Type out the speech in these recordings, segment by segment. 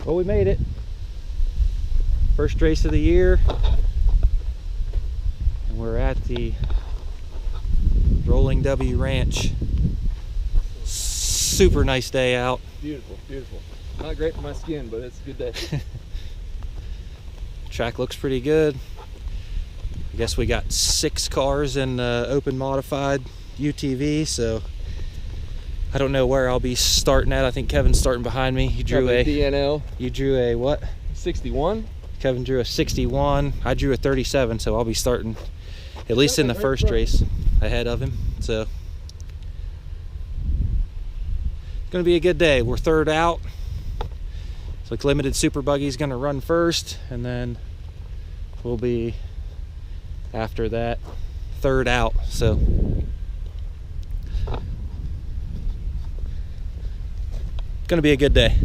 Well, we made it. First race of the year. And we're at the Rolling W Ranch. Super nice day out. Beautiful, beautiful. Not great for my skin, but it's a good day. Track looks pretty good. I guess we got 6 cars in Open Modified UTV, so I don't know where I'll be starting at. I think Kevin's starting behind me. You drew a DNL. You drew a what? 61. Kevin drew a 61. I drew a 37, so I'll be starting at least in the first race ahead of him. So it's gonna be a good day. We're third out. So like Limited Super Buggies gonna run first, and then we'll be after that third out. So it's gonna be a good day.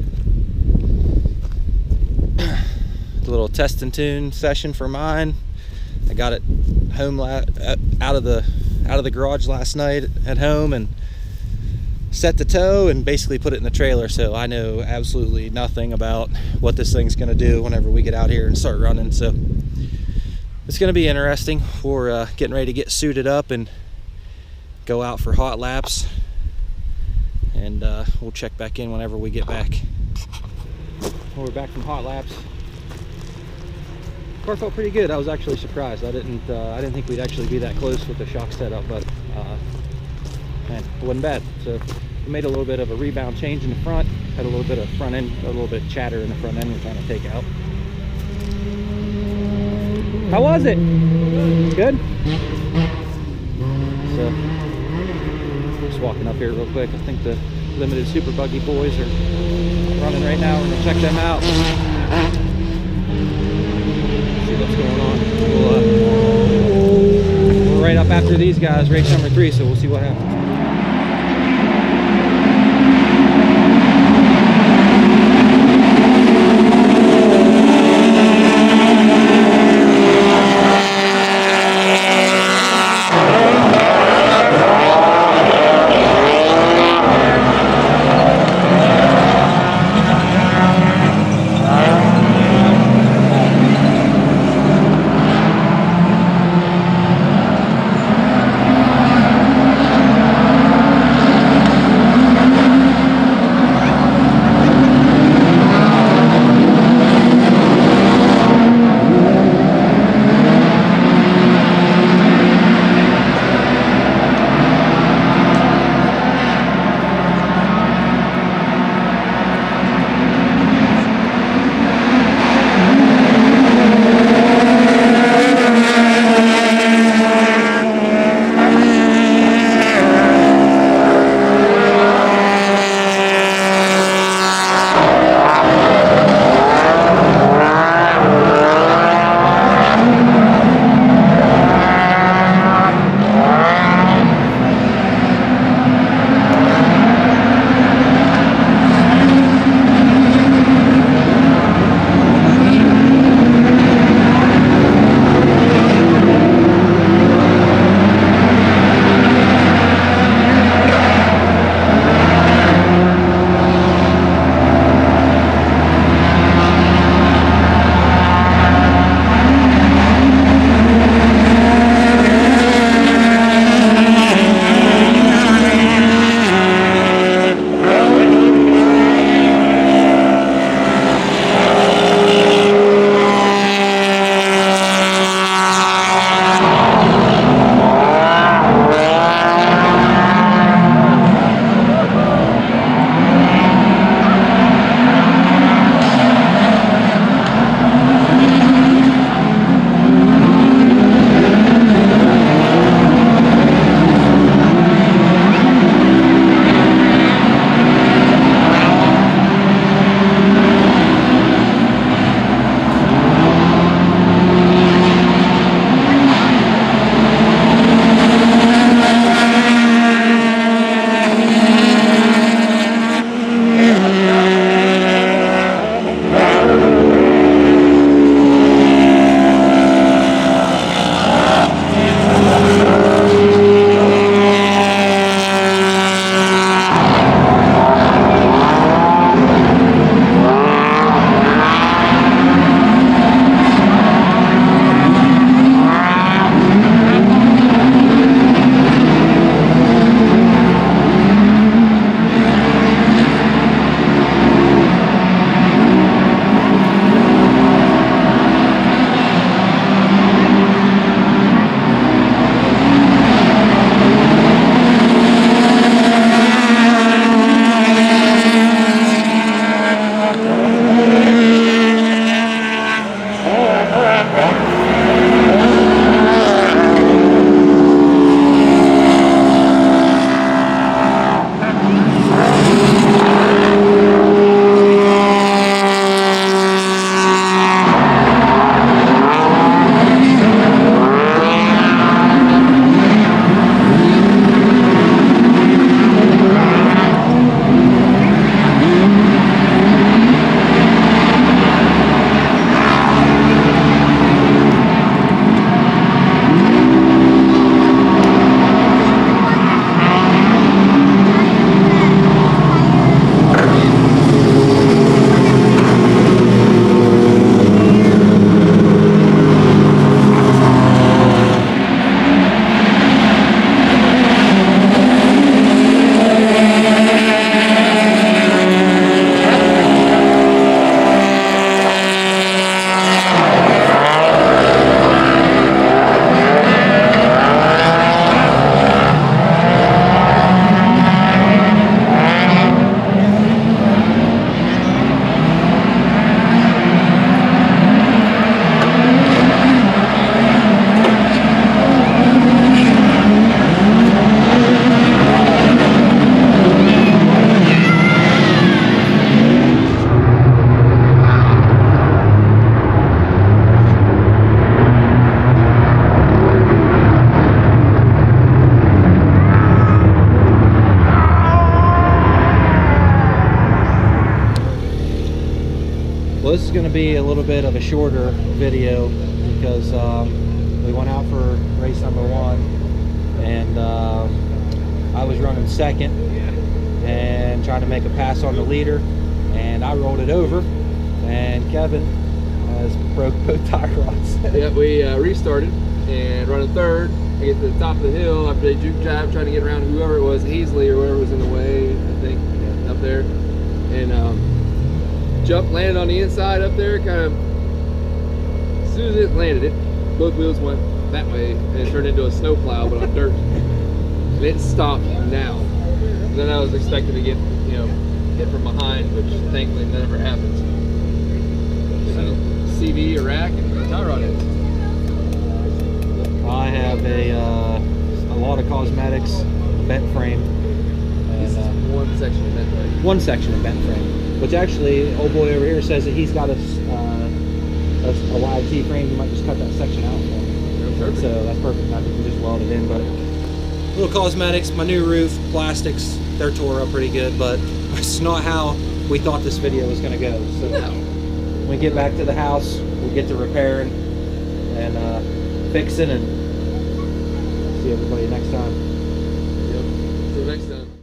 A little test and tune session for mine. I got it home out of the garage last night at home and set the tow and basically put it in the trailer, so I know absolutely nothing about what this thing's going to do whenever we get out here and start running. So it's going to be interesting. We're getting ready to get suited up and go out for hot laps, and we'll check back in whenever we get back. Well, we're back from hot laps. Car felt pretty good. I was actually surprised. I didn't think we'd actually be that close with the shock setup, but man, it wasn't bad. So we made a little bit of a rebound change in the front. Had a little bit of front end, a little bit of chatter in the front end we're trying to take out. How was it? Good? So just walking up here real quick. I think the Limited Super Buggy boys are running right now. We're gonna check them out. What's going on. We're right up after these guys, race number 3, so we'll see what happens. Well, this is going to be a little bit of a shorter video because we went out for race number 1, and I was running second and trying to make a pass on the leader, and I rolled it over, and Kevin has broke both tire rods. Yeah, we restarted and running third. I get to the top of the hill after they juke jive trying to get around whoever it was, Heasley or whoever was in the way, I think, up there, and landed on the inside up there. Kind of as soon as it landed, both wheels went that way and it turned into a snowplow, but on dirt. And it stopped now. And then I was expecting to get, hit from behind, which thankfully never happens. So CV, a rack, and tie rod in. I have a lot of cosmetics, bent frame, and This is one section of bent frame. One section of bent frame, which actually, old boy over here says that he's got a wide T-frame. You might just cut that section out for me. Perfect. So that's perfect. I think we just weld it in. But little cosmetics, my new roof, plastics, they're tore up pretty good, but it's not how we thought this video was going to go. So when we get back to the house, we'll get to repairing and fixing, and see everybody next time. Yep. See you next time.